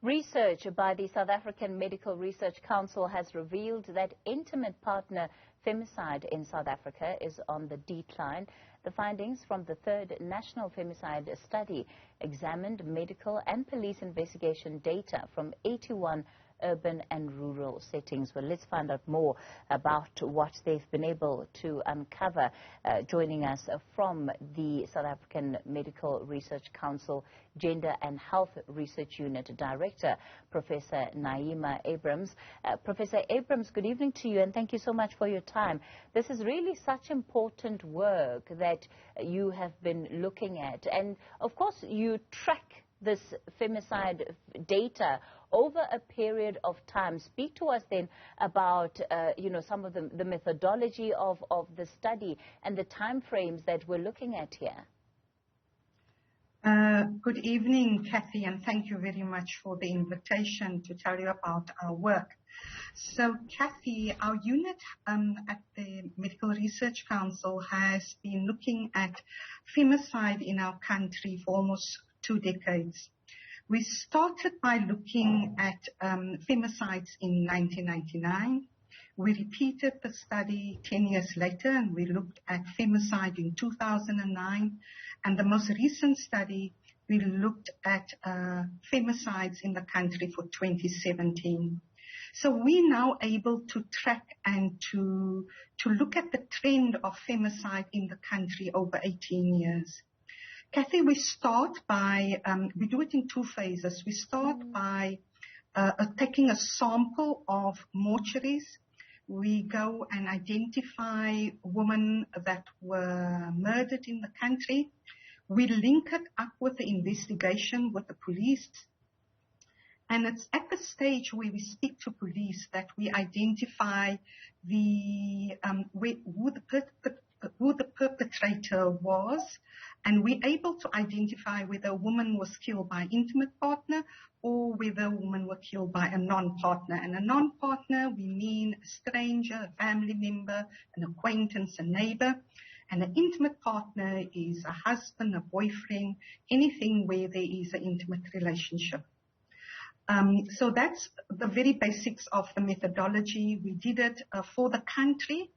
Research by the South African Medical Research Council has revealed that intimate partner femicide in South Africa is on the decline. The findings from the third National Femicide Study examined medical and police investigation data from 81 urban and rural settings. Well, let's find out more about what they've been able to uncover. Joining us from the South African Medical Research Council Gender and Health Research Unit Director, Professor Naeemah Abrahams. Professor Abrahams, good evening to you, and thank you so much for your time. This is really such important work that you have been looking at, and of course you track this femicide data over a period of time. Speak to us then about, some of the methodology of the study and the time frames that we're looking at here. Good evening, Kathy, and thank you very much for the invitation to tell you about our work. So, Kathy, our unit at the Medical Research Council has been looking at femicide in our country for almost 2 decades. We started by looking at femicides in 1999. We repeated the study 10 years later, and we looked at femicide in 2009. And the most recent study, we looked at femicides in the country for 2017. So we're now able to track and to look at the trend of femicide in the country over 18 years. Kathy, we start by, we do it in 2 phases. We start by taking a sample of mortuaries. We go and identify women that were murdered in the country. We link it up with the investigation with the police. And it's at the stage where we speak to police that we identify who the perpetrator was, and we're able to identify whether a woman was killed by an intimate partner or whether a woman was killed by a non-partner. And a non-partner, we mean a stranger, a family member, an acquaintance, a neighbor. And an intimate partner is a husband, a boyfriend, anything where there is an intimate relationship. So that's the very basics of the methodology. We did it for the country.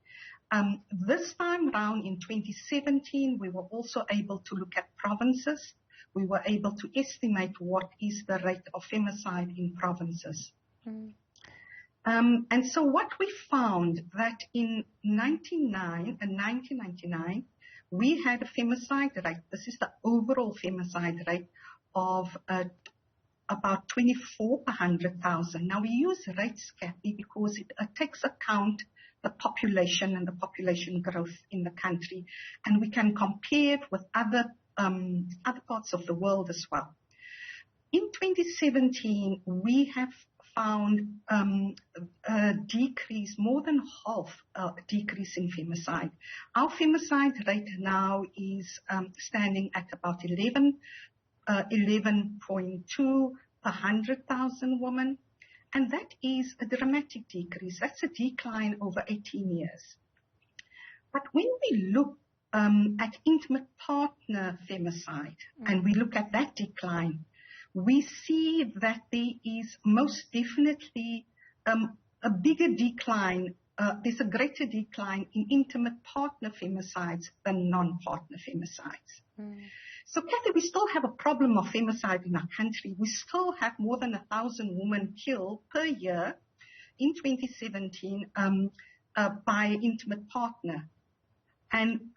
This time around in 2017, we were also able to look at provinces. We were able to estimate what is the rate of femicide in provinces. And so what we found that in 1999, we had a femicide rate. This is the overall femicide rate of about 24 per 100,000. Now we use rates, Kathy, because it takes account the population and the population growth in the country, and we can compare it with other parts of the world as well. In 2017, we have found a decrease, more than half a decrease in femicide. Our femicide rate now is standing at about 11.2 per 100,000 women. And that is a dramatic decrease. That's a decline over 18 years. But when we look at intimate partner femicide and we look at that decline, we see that there is most definitely a bigger decline. There's a greater decline in intimate partner femicides than non-partner femicides. So, Kathy, we still have a problem of femicide in our country. We still have more than 1,000 women killed per year in 2017 by an intimate partner. And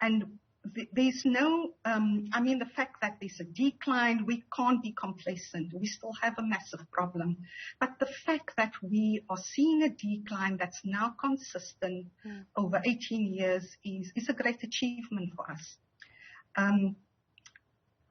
there's no, the fact that there's a decline, we can't be complacent. We still have a massive problem. But the fact that we are seeing a decline that's now consistent over 18 years is a great achievement for us.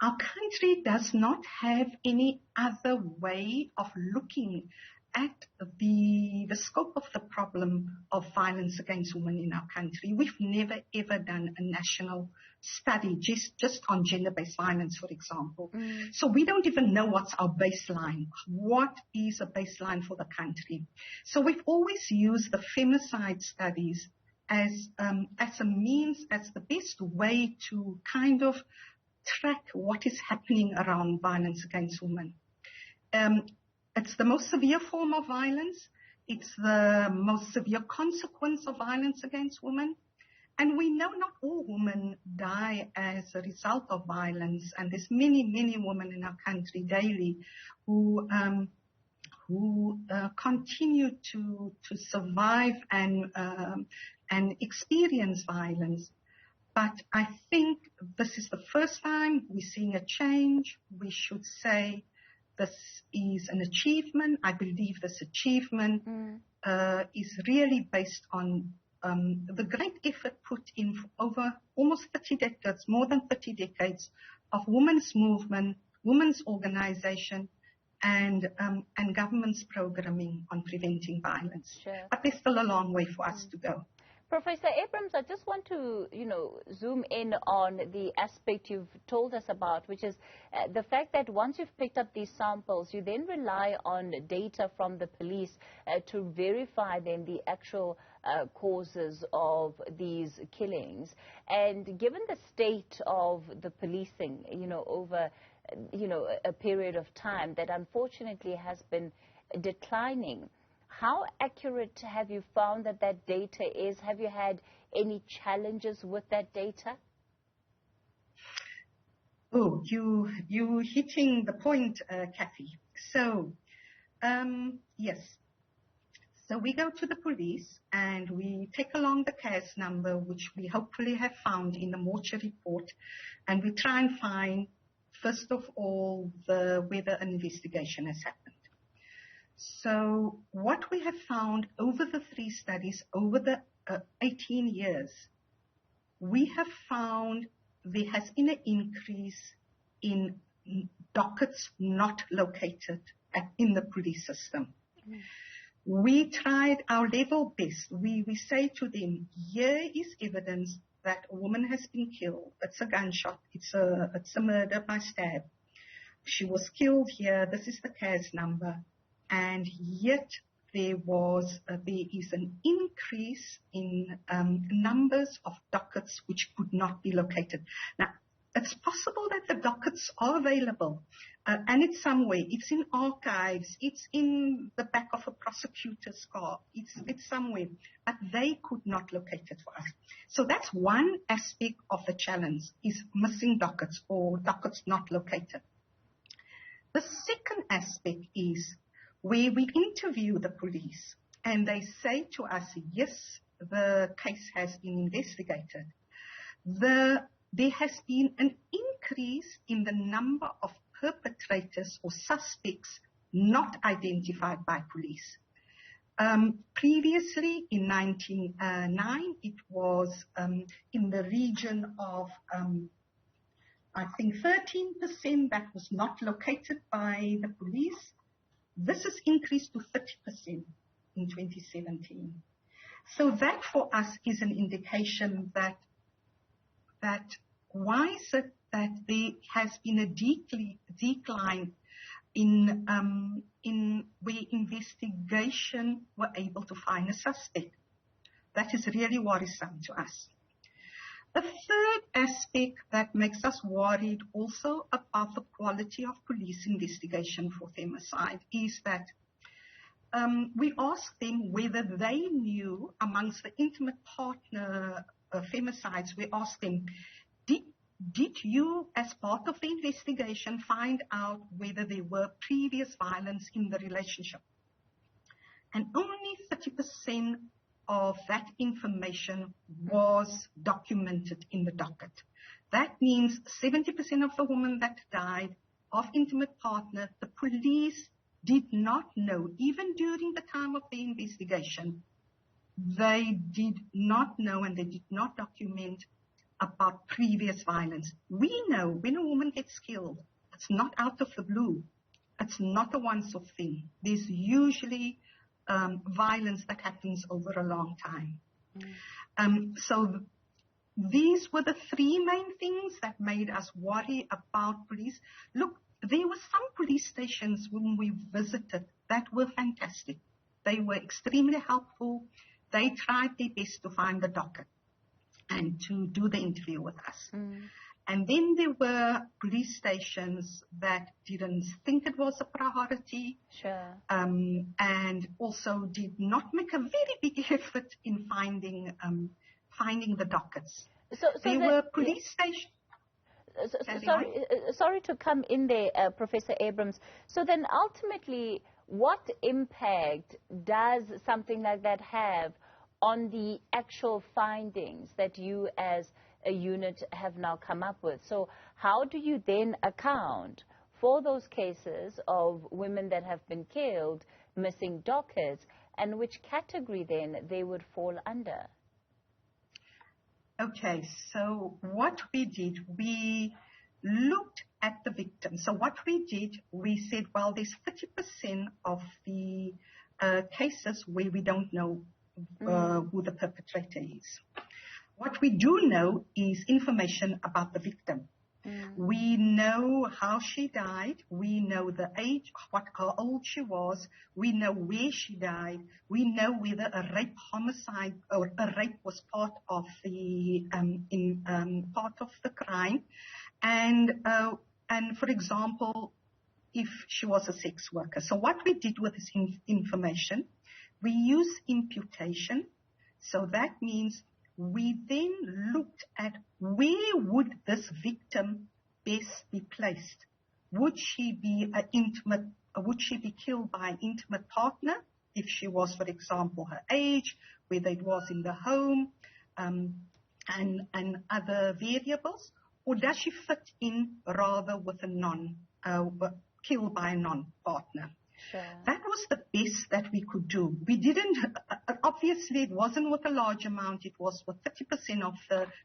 Our country does not have any other way of looking at the scope of the problem of violence against women in our country. We've never, ever done a national study just on gender-based violence, for example. So we don't even know what's our baseline. What is a baseline for the country? So we've always used the femicide studies as a means, as the best way to kind of track what is happening around violence against women. It's the most severe form of violence. It's the most severe consequence of violence against women. And we know not all women die as a result of violence. And there's many, many women in our country daily who continue to survive and experience violence. But I think this is the first time we're seeing a change. We should say this is an achievement. I believe this achievement is really based on the great effort put in for over almost 30 decades, more than 30 decades, of women's movement, women's organization, and government's programming on preventing violence. Sure. But there's still a long way for us to go. Professor Abrahams, I just want to, zoom in on the aspect you've told us about, which is the fact that once you've picked up these samples, you then rely on data from the police to verify then the actual causes of these killings. And given the state of the policing, over, a period of time that unfortunately has been declining, how accurate have you found that data is? Have you had any challenges with that data? Oh, you hitting the point, Kathy. So, yes. So we go to the police and we take along the case number, which we hopefully have found in the mortuary report, and we try and find, first of all, whether an investigation has happened. So what we have found over the 3 studies, over the 18 years, we have found there has been an increase in dockets not located in the police system. We tried our level best. We say to them, here is evidence that a woman has been killed. It's a gunshot. It's a murder by stab. She was killed here. This is the case number. And yet there is an increase in numbers of dockets which could not be located. Now, it's possible that the dockets are available, and it's somewhere. It's in archives. It's in the back of a prosecutor's car. It's somewhere, but they could not locate it for us. So that's one aspect of the challenge, is missing dockets or dockets not located. The second aspect is where we interview the police and they say to us, yes, the case has been investigated. There has been an increase in the number of perpetrators or suspects not identified by police. Previously, in 1999, it was in the region of, I think, 13% that was not located by the police. This has increased to 30% in 2017. So that for us is an indication that why is it that there has been a decline in where investigation were able to find a suspect. That is really worrisome to us. The third aspect that makes us worried also about the quality of police investigation for femicide is that we asked them whether they knew amongst the intimate partner femicides. We asked them, did you, as part of the investigation, find out whether there were previous violence in the relationship? And only 30% of that information was documented in the docket. That means 70% of the women that died of intimate partner, the police did not know, even during the time of the investigation, they did not know and they did not document about previous violence. We know when a woman gets killed, it's not out of the blue. It's not a once-off thing. There's usually violence that happens over a long time. So these were the 3 main things that made us worry about police. Look, there were some police stations when we visited that were fantastic. They were extremely helpful. They tried their best to find the docket and to do the interview with us. And then there were police stations that didn't think it was a priority. Sure. And also did not make a very big effort in finding the dockets. There were police stations. Sorry to come in there, Professor Abrahams. So then ultimately, what impact does something like that have on the actual findings that you as a unit have now come up with? So how do you then account for those cases of women that have been killed, missing dockets, and which category then they would fall under? Okay, so what we did, we looked at the victim. So what we did, we said, well, there's 30% of the cases where we don't know who the perpetrator is. What we do know is information about the victim. We know how she died. We know the age, how old she was. We know where she died. We know whether a rape, homicide, or a rape was part of the part of the crime. And for example, if she was a sex worker. So what we did with this information, we use imputation. So that means we then looked at where would this victim best be placed. Would she be would she be killed by an intimate partner if she was, for example, her age, whether it was in the home, and other variables, or does she fit in rather with a killed by a non-partner? Sure. That was the best that we could do. We didn't, obviously it wasn't with a large amount, it was with 30% of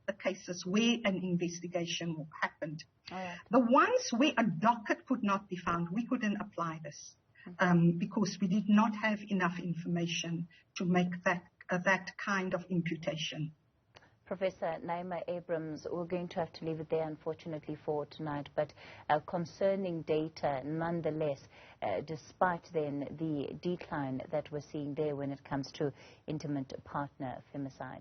the cases where an investigation happened. Right. The ones where a docket could not be found, we couldn't apply this because we did not have enough information to make that kind of imputation. Professor Naeemah Abrahams, we're going to have to leave it there, unfortunately, for tonight, but concerning data, nonetheless, despite then the decline that we're seeing there when it comes to intimate partner femicide.